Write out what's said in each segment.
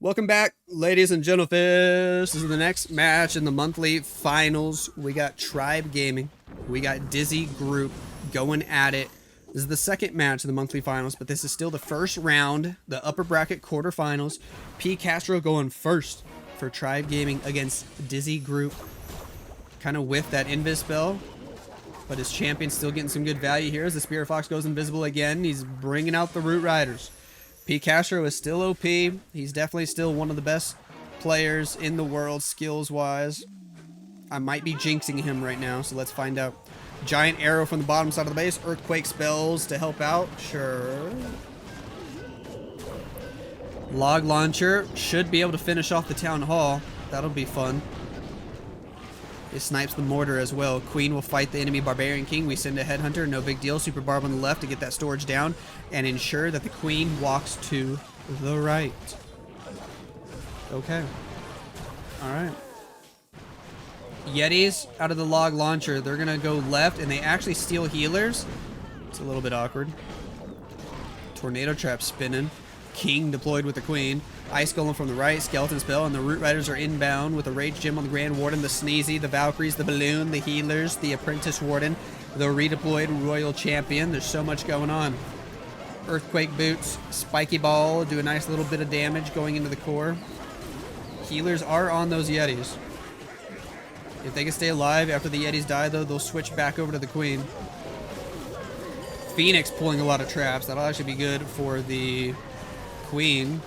Welcome back, ladies and gentlemen. This is the next match in the monthly finals. We got Tribe Gaming. We got Dizzy Group going at it. This is the second match of the monthly finals, but this is still the first round, the upper bracket quarterfinals. P. Castro going first for Tribe Gaming against Dizzy Group. Kind of whiffed that invis spell, but his champion's still getting some good value here as the Spirit Fox goes invisible again. He's bringing out the Root Riders. P. Castro is still OP. He's definitely still one of the best players in the world, skills-wise. I might be jinxing him right now, so let's find out. Giant arrow from the bottom side of the base. Earthquake spells to help out. Sure. Log launcher should be able to finish off the town hall. That'll be fun. It snipes the mortar as well. Queen will fight the enemy Barbarian King. We send a Headhunter, no big deal. Super Barb on the left to get that storage down and ensure that the Queen walks to the right. Okay. Alright. Yetis out of the log launcher. They're going to go left and they actually steal healers. It's a little bit awkward. Tornado trap spinning. King deployed with the Queen. Ice Golem from the right, Skeleton Spell, and the Root Riders are inbound with a Rage Gem on the Grand Warden, the Sneezy, the Valkyries, the Balloon, the Healers, the Apprentice Warden, the redeployed Royal Champion. There's so much going on. Earthquake Boots, Spiky Ball, do a nice little bit of damage going into the core. Healers are on those Yetis. If they can stay alive after the Yetis die, though, they'll switch back over to the Queen. Phoenix pulling a lot of traps. That'll actually be good for the Queen.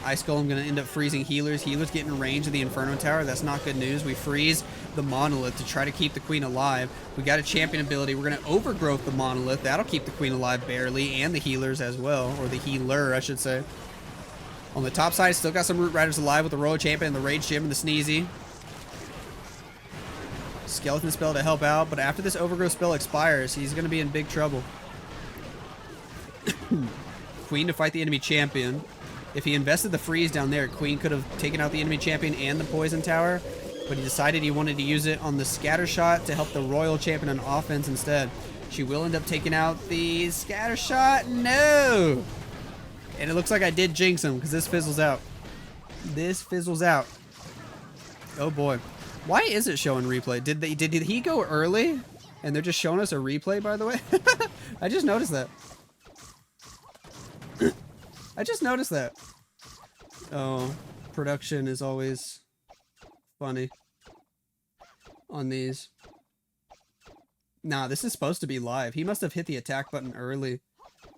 Ice Golem going to end up freezing healers. Healers getting in range of the Inferno Tower. That's not good news. We freeze the Monolith to try to keep the Queen alive. We got a champion ability. We're going to overgrowth the Monolith. That'll keep the Queen alive barely, and the healers as well. Or the healer, I should say. On the top side, still got some Root Riders alive with the Royal Champion and the Rage Gem and the Sneezy. Skeleton Spell to help out, but after this overgrowth spell expires, he's going to be in big trouble. Queen to fight the enemy champion. If he invested the freeze down there, Queen could have taken out the enemy champion and the poison tower, but he decided he wanted to use it on the scatter shot to help the Royal Champion on offense instead. She will end up taking out the scatter shot. No! And it looks like I did jinx him because this fizzles out. This fizzles out. Oh boy. Why is it showing replay? Did he go early? And they're just showing us a replay, by the way? I just noticed that. I just noticed that. Oh, production is always funny on these. Nah, this is supposed to be live. He must have hit the attack button early,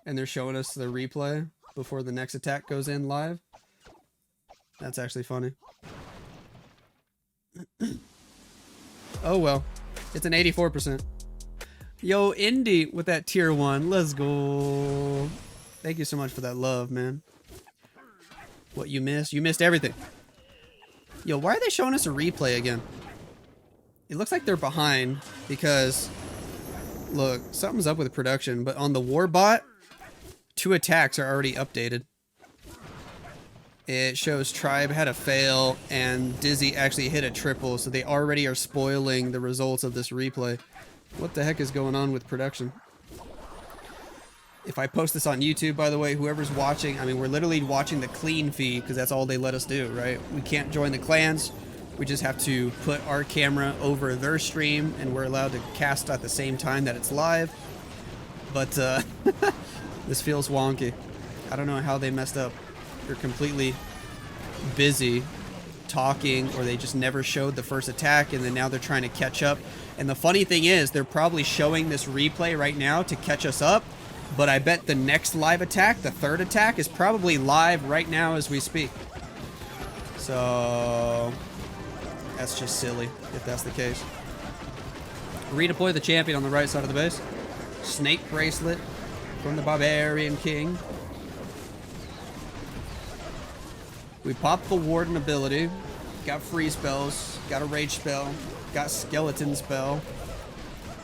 and they're showing us the replay before the next attack goes in live. That's actually funny. Oh well, it's an 84%. Yo, Indy with that tier 1. Let's go. Thank you so much for that love, man. What you missed? You missed everything. Yo, why are they showing us a replay again? It looks like they're behind because, look, something's up with production, but on the Warbot, 2 attacks are already updated. It shows Tribe had a fail and Dizzy actually hit a triple, so they already are spoiling the results of this replay. What the heck is going on with production? If I post this on YouTube, by the way, whoever's watching, I mean, we're literally watching the clean feed because that's all they let us do, right? We can't join the clans. We just have to put our camera over their stream, and we're allowed to cast at the same time that it's live. But this feels wonky. I don't know how they messed up. They're completely busy talking, or they just never showed the first attack, and then now they're trying to catch up. And the funny thing is, they're probably showing this replay right now to catch us up. But I bet the next live attack, the third attack, is probably live right now as we speak. So that's just silly if that's the case. Redeploy the champion on the right side of the base. Snake bracelet from the Barbarian King. We popped the Warden ability. Got free spells. Got a rage spell. Got skeleton spell.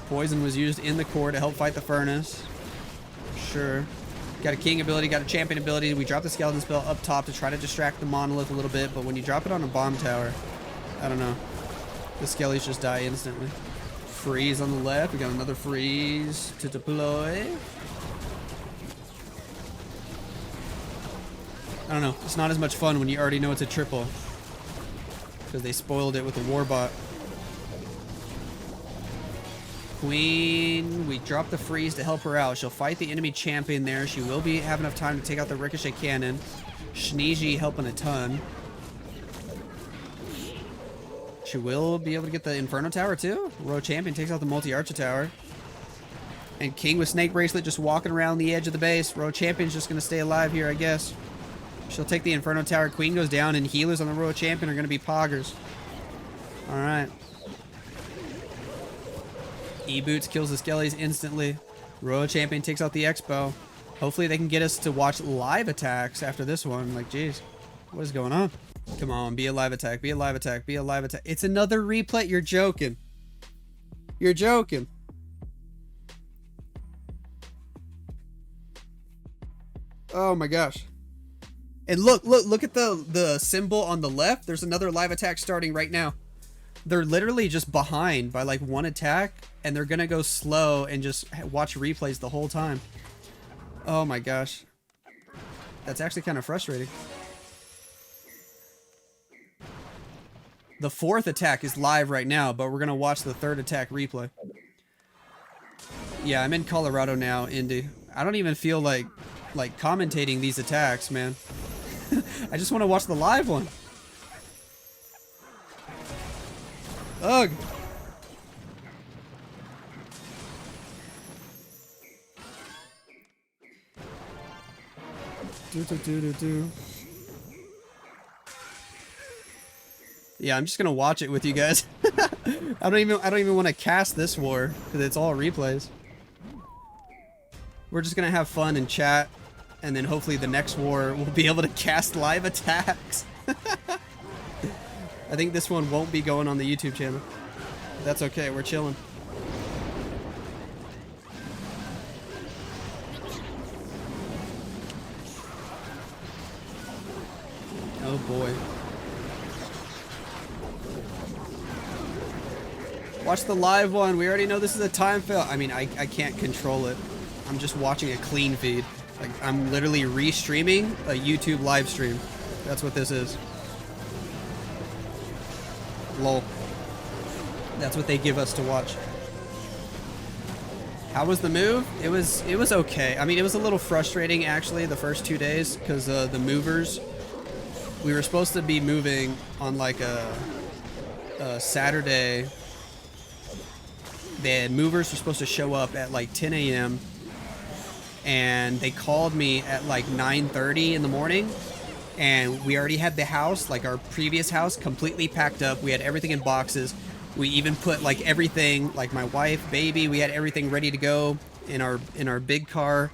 Poison was used in the core to help fight the furnace. Sure. Got a king ability, got a champion ability. We drop the skeleton spell up top to try to distract the monolith a little bit, but when you drop it on a bomb tower, I don't know. The skellies just die instantly. Freeze on the left. We got another freeze to deploy. I don't know. It's not as much fun when you already know it's a triple. Because they spoiled it with the Warbot. Queen, we drop the freeze to help her out. She'll fight the enemy champion there. She will have enough time to take out the ricochet cannon. Sneezy helping a ton. She will be able to get the Inferno Tower too. Royal Champion takes out the multi-archer tower. And King with Snake Bracelet just walking around the edge of the base. Royal Champion's just going to stay alive here, I guess. She'll take the Inferno Tower. Queen goes down, and healers on the Royal Champion are going to be poggers. Alright. E-Boots kills the Skellies instantly. Royal Champion takes out the Expo. Hopefully they can get us to watch live attacks after this one. Like, jeez, what is going on? Come on, be a live attack, be a live attack, be a live attack. It's another replay. You're joking. You're joking. Oh my gosh. And look at the symbol on the left. There's another live attack starting right now. They're literally just behind by like one attack, and they're gonna go slow and just watch replays the whole time. Oh my gosh. That's actually kind of frustrating. The fourth attack is live right now, but we're gonna watch the third attack replay. Yeah, I'm in Colorado now, Indy. I don't even feel like commentating these attacks, man. I just want to watch the live one. Ugh. Yeah, I'm just gonna watch it with you guys. I don't even want to cast this war because it's all replays. We're just gonna have fun and chat, and then hopefully the next war we'll be able to cast live attacks. I think this one won't be going on the YouTube channel. That's okay, we're chilling. Oh boy. Watch the live one. We already know this is a time fail. I mean, I can't control it. I'm just watching a clean feed. Like, I'm literally re-streaming a YouTube live stream. That's what this is. Lol. That's what they give us to watch. How was the move? It was okay. I mean, it was a little frustrating actually the first 2 days because the movers. We were supposed to be moving on like a Saturday. The movers were supposed to show up at like 10 a.m. and they called me at like 9:30 in the morning, and we already had the house, like our previous house, completely packed up. We had everything in boxes. We even put like everything, like my wife, baby, we had everything ready to go in our big car.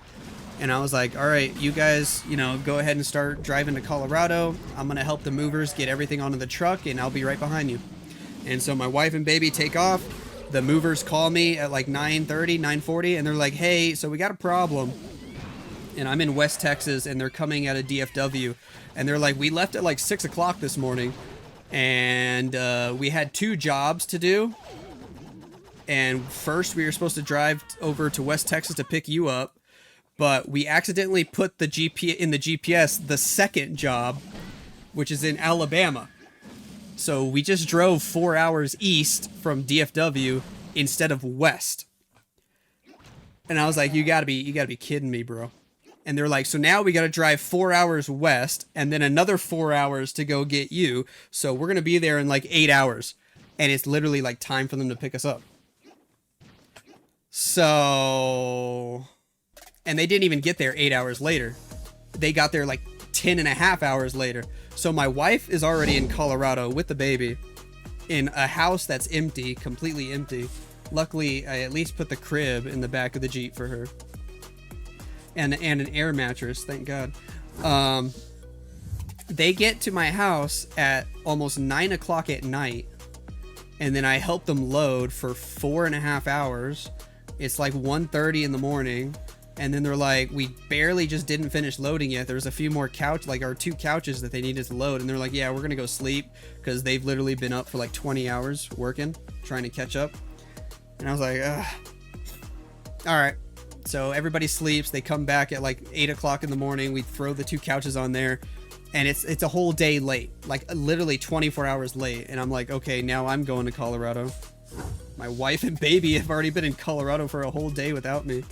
And I was like, all right, you guys, you know, go ahead and start driving to Colorado. I'm gonna help the movers get everything onto the truck, and I'll be right behind you. And so my wife and baby take off. The movers call me at like 9:30, 9:40, and they're like, hey, so we got a problem. And I'm in West Texas, and they're coming out of DFW. And they're like, we left at like 6 o'clock this morning, and we had 2 jobs to do. And first, we were supposed to drive over to West Texas to pick you up, but we accidentally put the GPS the second job, which is in Alabama. So we just drove 4 hours east from DFW instead of west. And I was like, you gotta be kidding me, bro. And they're like, so now we gotta drive 4 hours west and then another 4 hours to go get you. So we're gonna be there in like 8 hours. And it's literally like time for them to pick us up. So, and they didn't even get there 8 hours later. They got there like 10.5 hours later. So my wife is already in Colorado with the baby in a house that's empty, completely empty. Luckily, I at least put the crib in the back of the Jeep for her. And an air mattress, thank God. They get to my house at almost 9 o'clock at night. And then I help them load for 4.5 hours. It's like 1:30 in the morning. And then they're like, we barely just didn't finish loading yet. There's a few more our 2 couches that they needed to load. And they're like, yeah, we're going to go sleep because they've literally been up for like 20 hours working, trying to catch up. And I was like, ugh. All right. So everybody sleeps. They come back at like 8 o'clock in the morning. We throw the 2 couches on there. And it's a whole day late, like literally 24 hours late. And I'm like, okay, now I'm going to Colorado. My wife and baby have already been in Colorado for a whole day without me.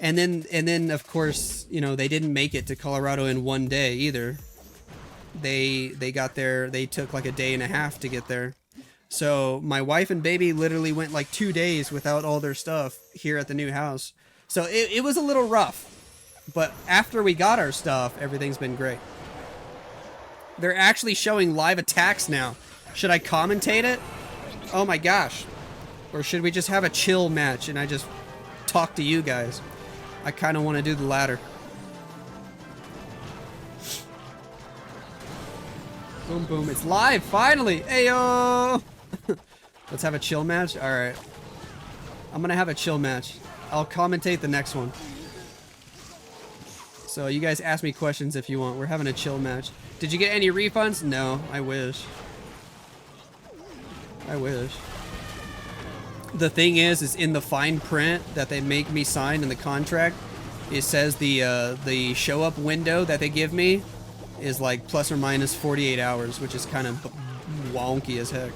And then of course, you know, they didn't make it to Colorado in one day either. They got there, they took like a day and a half to get there. So my wife and baby literally went like 2 days without all their stuff here at the new house. So it was a little rough. But after we got our stuff, everything's been great. They're actually showing live attacks now. Should I commentate it? Oh my gosh. Or should we just have a chill match and I just talk to you guys? I kind of want to do the latter. Boom, boom. It's live, finally. Ayo! Let's have a chill match? Alright. I'm going to have a chill match. I'll commentate the next one. So you guys ask me questions if you want. We're having a chill match. Did you get any refunds? No, I wish. I wish. The thing is in the fine print that they make me sign in the contract, it says the show up window that they give me is like plus or minus 48 hours, which is kind of wonky as heck.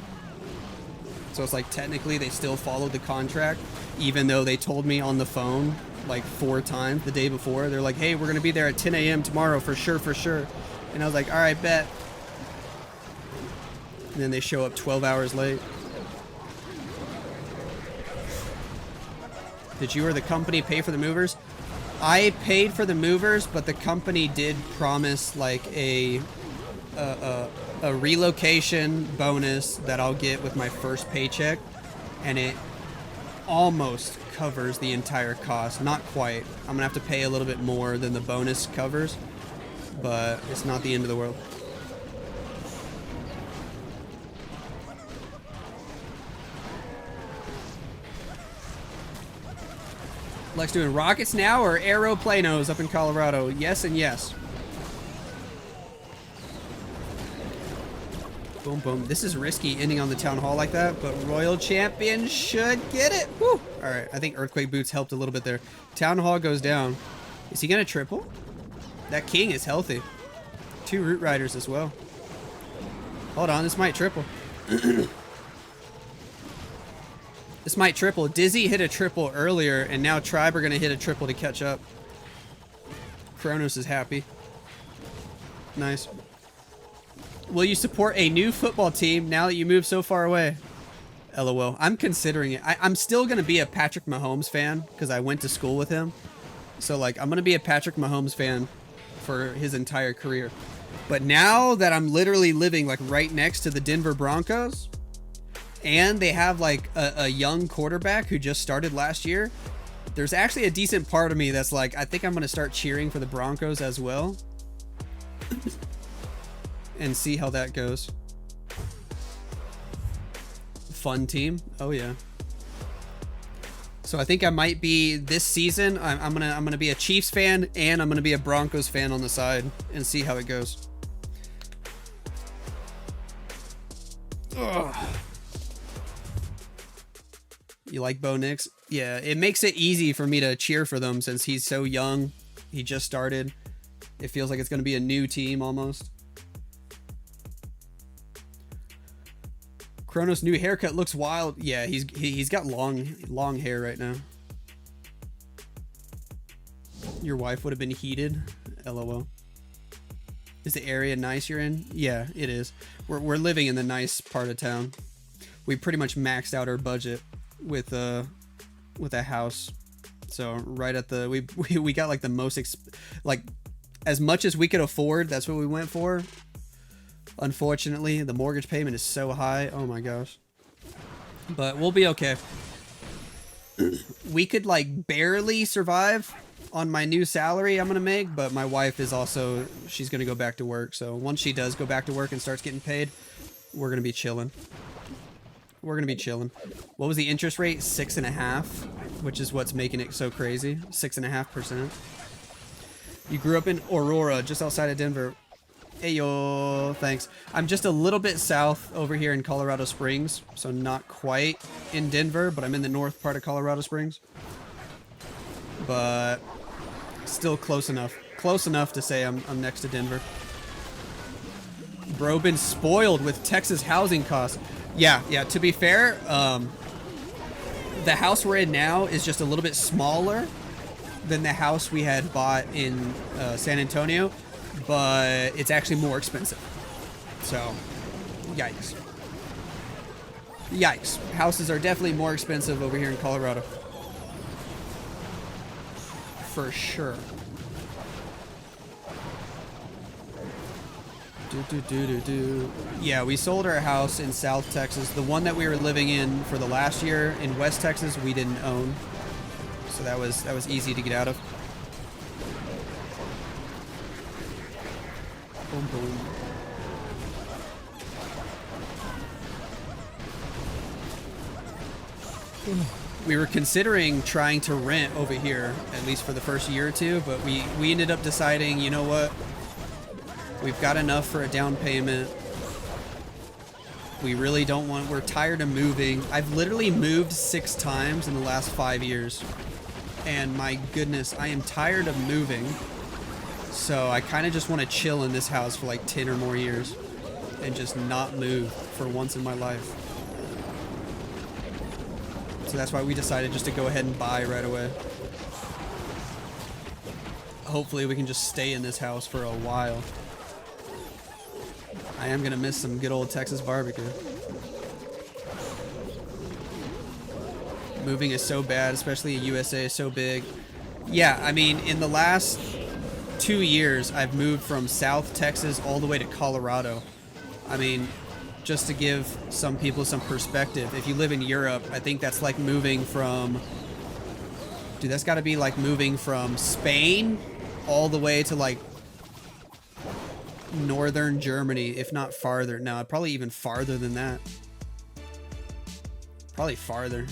So it's like technically they still followed the contract, even though they told me on the phone like 4 times the day before. They're like, hey, we're gonna be there at 10 a.m. tomorrow for sure, for sure. And I was like, all right, bet. And then they show up 12 hours late. Did you or the company pay for the movers? I paid for the movers, but the company did promise like a relocation bonus that I'll get with my first paycheck, and it almost covers the entire cost. Not quite. I'm gonna have to pay a little bit more than the bonus covers, but it's not the end of the world. Lex doing rockets now or aeroplanos up in Colorado? Yes and yes. Boom, boom. This is risky ending on the town hall like that, but Royal Champion should get it. Woo! All right, I think Earthquake Boots helped a little bit there. Town hall goes down. Is he gonna triple? That king is healthy. 2 Root Riders as well. Hold on, this might triple. This might triple. Dizzy hit a triple earlier, and now Tribe are gonna hit a triple to catch up. Kronos is happy. Nice. Will you support a new football team now that you moved so far away? LOL. I'm considering it. I'm still going to be a Patrick Mahomes fan because I went to school with him. So, like, I'm going to be a Patrick Mahomes fan for his entire career. But now that I'm literally living, like, right next to the Denver Broncos, and they have, like, a young quarterback who just started last year, there's actually a decent part of me that's like, I think I'm going to start cheering for the Broncos as well. And see how that goes. Fun team. Oh yeah. So I think I might be this season. I'm gonna be a Chiefs fan and I'm gonna be a Broncos fan on the side and see how it goes. Ugh. You like Bo Nix? Yeah, it makes it easy for me to cheer for them since he's so young. He just started. It feels like it's gonna be a new team almost. Kronos' new haircut looks wild. Yeah, he's got long hair right now. Your wife would have been heated. LOL. Is the area nice you're in? Yeah, it is. We're living in the nice part of town. We pretty much maxed out our budget with a house. So right at the we got like the most like as much as we could afford. That's what we went for. Unfortunately, the mortgage payment is so high. Oh my gosh. But we'll be okay. We could like barely survive on my new salary I'm gonna make, but my wife is also, she's gonna go back to work. So once she does go back to work and starts getting paid, we're gonna be chilling. We're gonna be chilling. What was the interest rate? 6.5, which is what's making it so crazy. 6.5%. You grew up in Aurora, just outside of Denver. Hey yo, thanks. I'm just a little bit south over here in Colorado Springs, so not quite in Denver, but I'm in the north part of Colorado Springs. But still close enough. Close enough to say I'm next to Denver. Bro, been spoiled with Texas housing costs. Yeah, to be fair, the house we're in now is just a little bit smaller than the house we had bought in San Antonio, but it's actually more expensive. So, yikes. Yikes. Houses are definitely more expensive over here in Colorado. For sure. Yeah, we sold our house in South Texas. The one that we were living in for the last year in West Texas, we didn't own. So that was easy to get out of. Boom, boom. We were considering trying to rent over here, at least for the first year or two, but we ended up deciding, you know what? We've got enough for a down payment. We really don't want, we're tired of moving. I've literally moved 6 times in the last 5 years. And my goodness, I am tired of moving. So I kind of just want to chill in this house for like 10 or more years and just not move for once in my life. So that's why we decided just to go ahead and buy right away. Hopefully we can just stay in this house for a while. I am gonna miss some good old Texas barbecue. Moving is so bad, especially USA is so big. Yeah, I mean, in the last 2 years, I've moved from South Texas all the way to Colorado. I mean, just to give some people some perspective, if you live in Europe, I think that's like moving from... Dude, that's gotta be like moving from Spain all the way to like northern Germany, if not farther. No, probably even farther than that. Probably farther.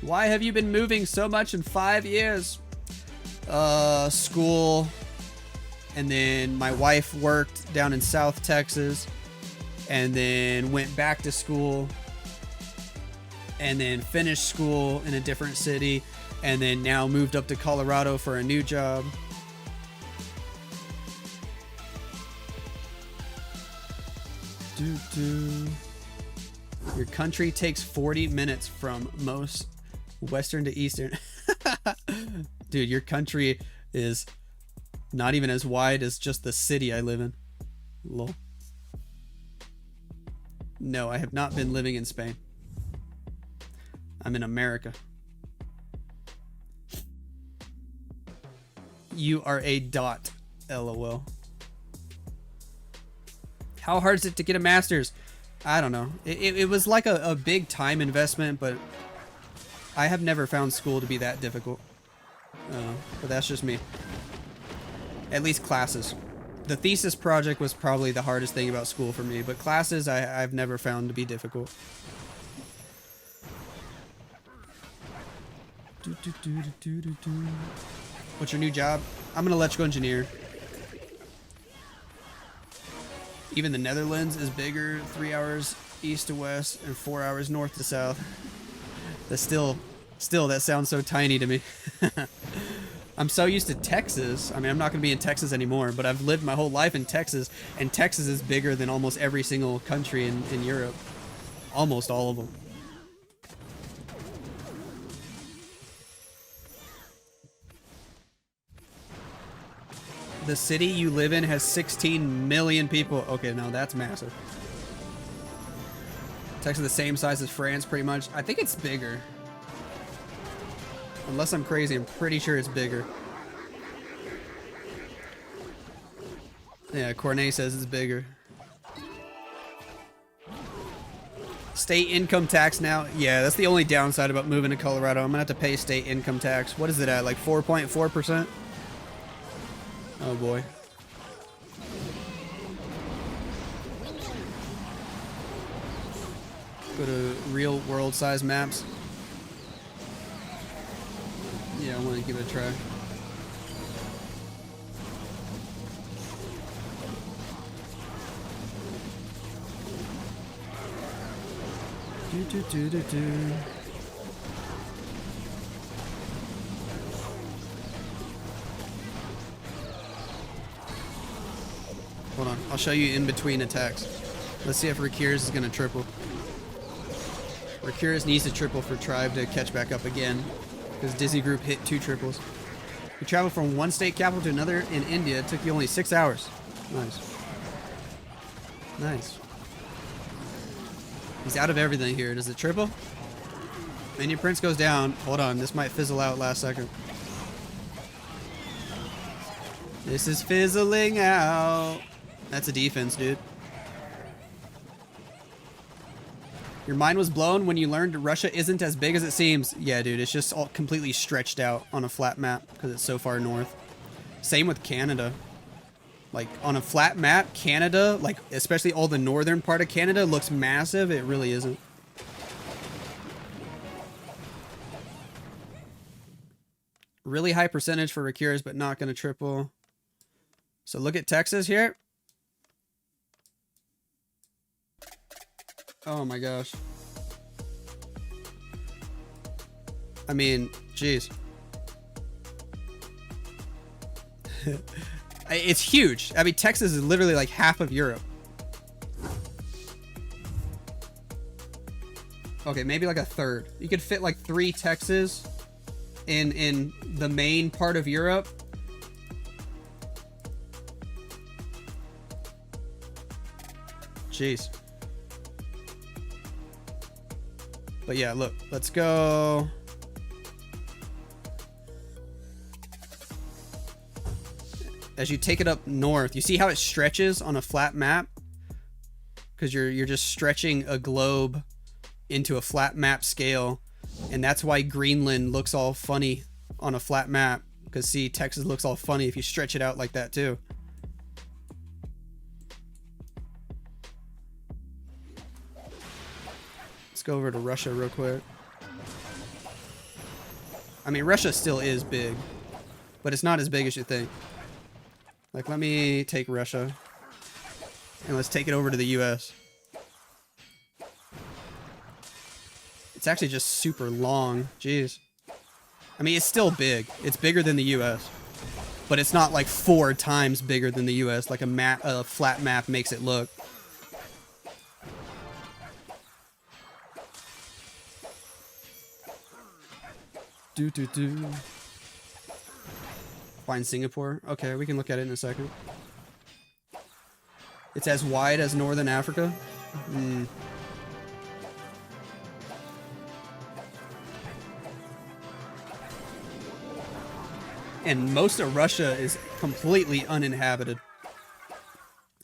Why have you been moving so much in 5 years? School. And then my wife worked down in South Texas. And then went back to school. And then finished school in a different city. And then now moved up to Colorado for a new job. Your country takes 40 minutes from most western to eastern. Dude, your country is not even as wide as just the city I live in. Lol. No, I have not been living in Spain. I'm in America. You are a dot. LOL. How hard is it to get a master's? I don't know. It was like a big time investment, but I have never found school to be that difficult. But that's just me. At least classes. The thesis project was probably the hardest thing about school for me, but classes I've never found to be difficult. What's your new job? I'm an electrical engineer. Even the Netherlands is bigger, 3 hours east to west and 4 hours north to south. That's still that sounds so tiny to me. I'm so used to Texas. I mean, I'm not going to be in Texas anymore, but I've lived my whole life in Texas, and Texas is bigger than almost every single country in Europe. Almost all of them. The city you live in has 16 million people. Okay, no, that's massive. Texas is the same size as France, pretty much. I think it's bigger. Unless I'm crazy, I'm pretty sure it's bigger. Yeah, Cornet says it's bigger. State income tax now. Yeah, that's the only downside about moving to Colorado. I'm gonna have to pay state income tax. What is it at? Like 4.4%? Oh boy. Go to real world size maps. Yeah, I want to give it a try. Hold on. I'll show you in between attacks. Let's see if Rakir's is going to triple. Rakir's needs to triple for Tribe to catch back up again. Because Dizzy Group hit 2 triples. You traveled from one state capital to another in India. It took you only 6 hours. Nice. Nice. He's out of everything here. Does it triple? Minion Prince goes down. Hold on. This might fizzle out last second. This is fizzling out. That's a defense, dude. Your mind was blown when you learned Russia isn't as big as it seems. Yeah, dude. It's just all completely stretched out on a flat map because it's so far north. Same with Canada. Like, on a flat map, Canada, like, especially all the northern part of Canada, looks massive. It really isn't. Really high percentage for Rakir's, but not going to triple. So look at Texas here. Oh my gosh. I mean, jeez. It's huge. I mean, Texas is literally like half of Europe. Okay, maybe like a third. You could fit like 3 Texas in the main part of Europe. Jeez. But yeah, look, let's go. As you take it up north, you see how it stretches on a flat map? Because you're just stretching a globe into a flat map scale. And that's why Greenland looks all funny on a flat map. Because see, Texas looks all funny if you stretch it out like that too. Let's go over to Russia real quick. I mean, Russia still is big, but it's not as big as you think. Like, let me take Russia, and let's take it over to the US. It's actually just super long. Jeez. I mean, it's still big. It's bigger than the US, but it's not like 4 times bigger than the US, like a flat map makes it look. Find Singapore. Okay, we can look at it in a second. It's as wide as Northern Africa. And most of Russia is completely uninhabited.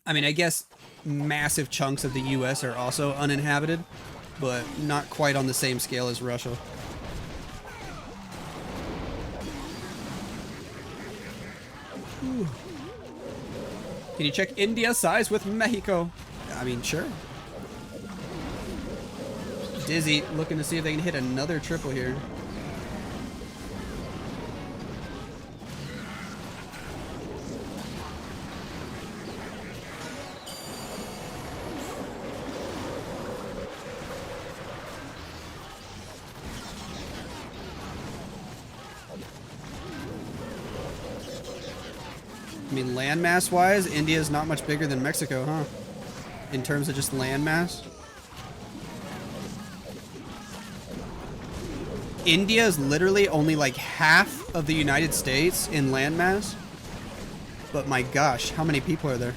I mean, I guess massive chunks of the US are also uninhabited, but not quite on the same scale as Russia. Can you check India's size with Mexico? I mean, sure. Dizzy looking to see if they can hit another triple here. I mean, landmass wise, India is not much bigger than Mexico, huh? In terms of just landmass. India is literally only like half of the United States in landmass. But my gosh, how many people are there?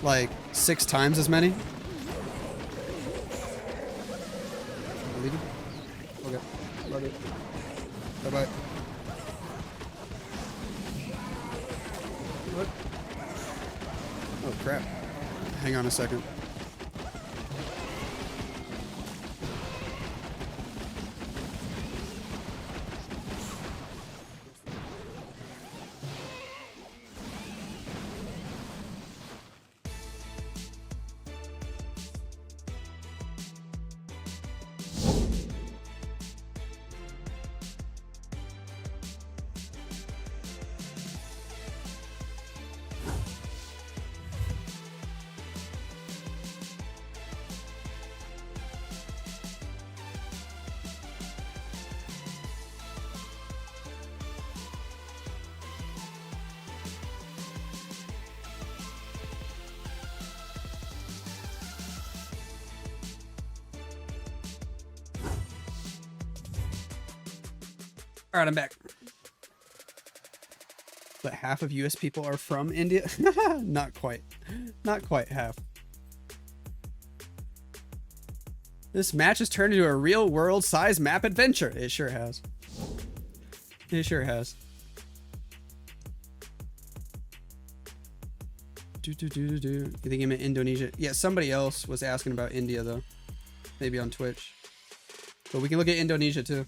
Like 6 times as many? Okay, love it. Bye-bye. What? Oh crap. Hang on a second. All right, I'm back. But half of US people are from India? Not quite. Not quite half. This match has turned into a real world size map adventure. It sure has. It sure has. You think he meant Indonesia? Yeah, somebody else was asking about India though. Maybe on Twitch. But we can look at Indonesia too.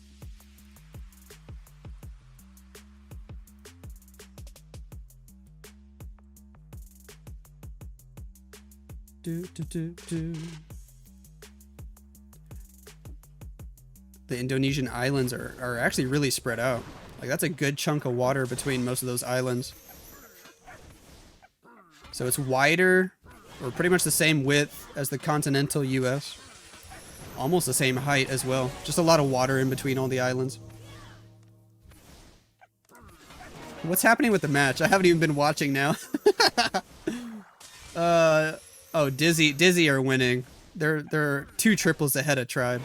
The Indonesian islands are actually really spread out. Like that's a good chunk of water between most of those islands. So it's wider, or pretty much the same width as the continental US. Almost the same height as well. Just a lot of water in between all the islands. What's happening with the match? I haven't even been watching now. Oh, Dizzy are winning. They're 2 triples ahead of Tribe.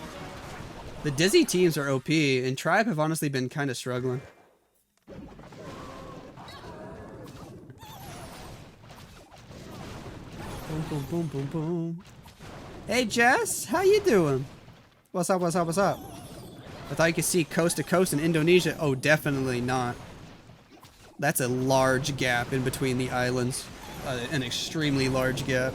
The Dizzy teams are OP, and Tribe have honestly been kind of struggling. Boom, boom, boom, boom, boom. Hey, Jess, how you doing? What's up, what's up, what's up? I thought you could see coast to coast in Indonesia. Oh, definitely not. That's a large gap in between the islands. An extremely large gap.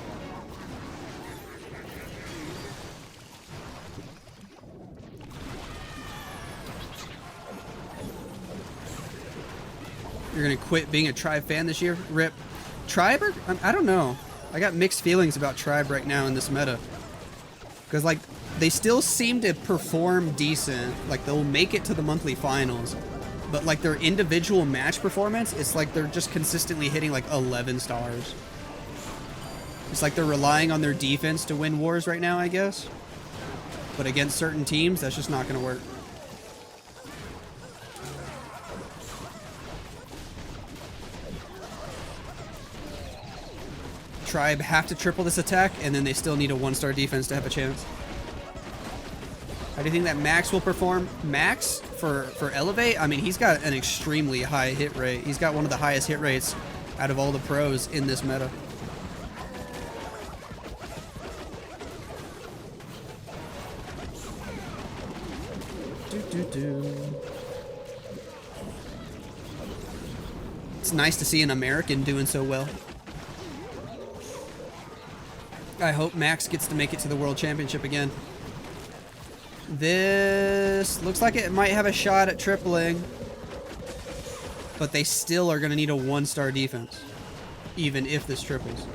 You're gonna quit being a Tribe fan this year? Rip. Tribe? I don't know. I got mixed feelings about Tribe right now in this meta. Because, like, they still seem to perform decent. Like, they'll make it to the monthly finals. But, like, their individual match performance, it's like they're just consistently hitting, like, 11 stars. It's like they're relying on their defense to win wars right now, I guess. But against certain teams, that's just not going to work. Tribe have to triple this attack, and then they still need a 1-star defense to have a chance. How do you think that Max will perform? Max, for Elevate, I mean, he's got an extremely high hit rate. He's got one of the highest hit rates out of all the pros in this meta. It's nice to see an American doing so well. I hope Max gets to make it to the World Championship again. This looks like it might have a shot at tripling, but they still are going to need a 1-star defense, even if this triples.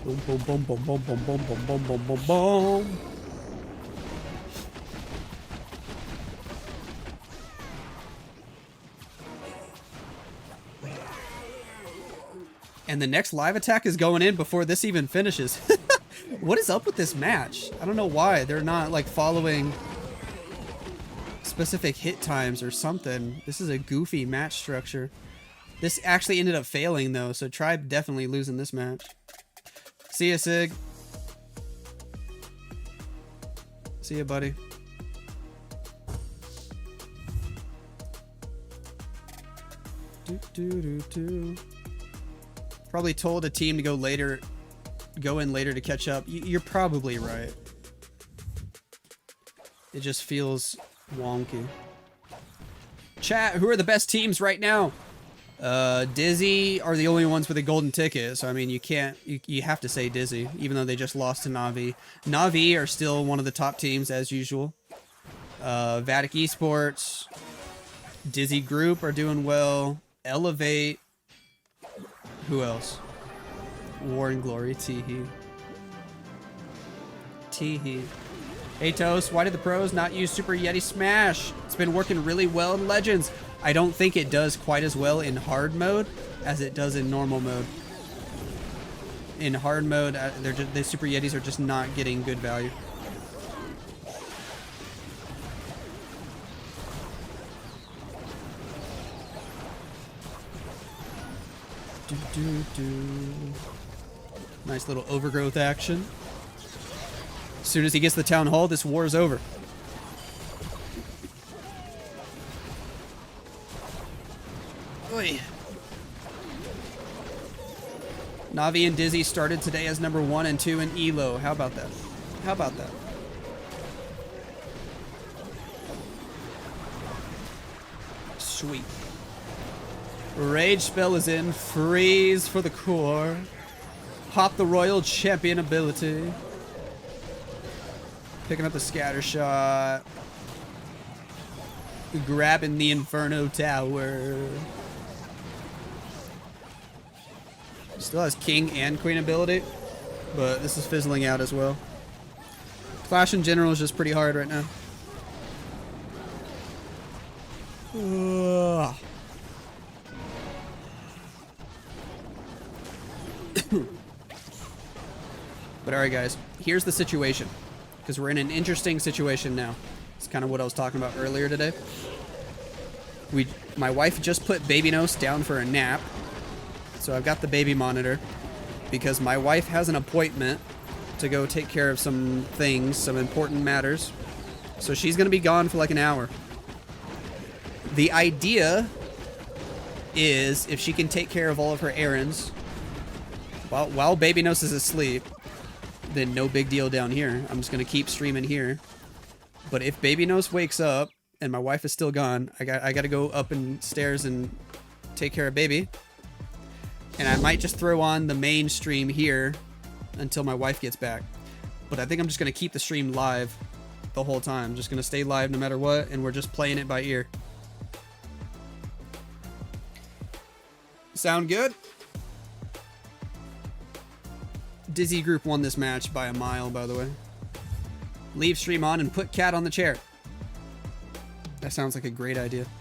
Boom, boom, boom, boom, boom, boom, boom, boom, boom, boom, boom, boom. And the next live attack is going in before this even finishes. What is up with this match? I don't know why. They're not, like, following specific hit times or something. This is a goofy match structure. This actually ended up failing, though, so Tribe definitely losing this match. See ya, Sig. See ya, buddy. Probably told a team to go in later to catch up. You're probably right. It just feels wonky. Chat, who are the best teams right now? Dizzy are the only ones with a golden ticket, so I mean you have to say Dizzy, even though they just lost to Na'Vi. Na'Vi are still one of the top teams as usual. Vatic Esports, Dizzy Group are doing well. Elevate. Who else? War and Glory, Teehee. Teehee. Hey Toast, why did the pros not use Super Yeti Smash? It's been working really well in Legends. I don't think it does quite as well in hard mode as it does in normal mode. In hard mode, the Super Yetis are just not getting good value. Nice little overgrowth action. As soon as he gets the town hall, this war is over. Oy. Navi and Dizzy started today as number 1 and 2 in ELO. How about that? How about that? Sweet. Rage spell is in. Freeze for the core. Pop the royal champion ability. Picking up the scatter shot. Grabbing the Inferno Tower. Still has King and Queen ability, but this is fizzling out as well. Clash in general is just pretty hard right now. But alright guys, here's the situation. Because we're in an interesting situation now. It's kind of what I was talking about earlier today. My wife just put Baby Nose down for a nap. So I've got the baby monitor. Because my wife has an appointment to go take care of some things, some important matters. So she's going to be gone for like an hour. The idea is if she can take care of all of her errands while Baby Nose is asleep, then no big deal down here. I'm just going to keep streaming here. But if Baby Nose wakes up and my wife is still gone, I got to go up and stairs and take care of baby. And I might just throw on the main stream here until my wife gets back. But I think I'm just going to keep the stream live the whole time. I'm just going to stay live no matter what, and we're just playing it by ear. Sound good? Dizzy Group won this match by a mile, by the way. Leave stream on and put Cat on the chair. That sounds like a great idea.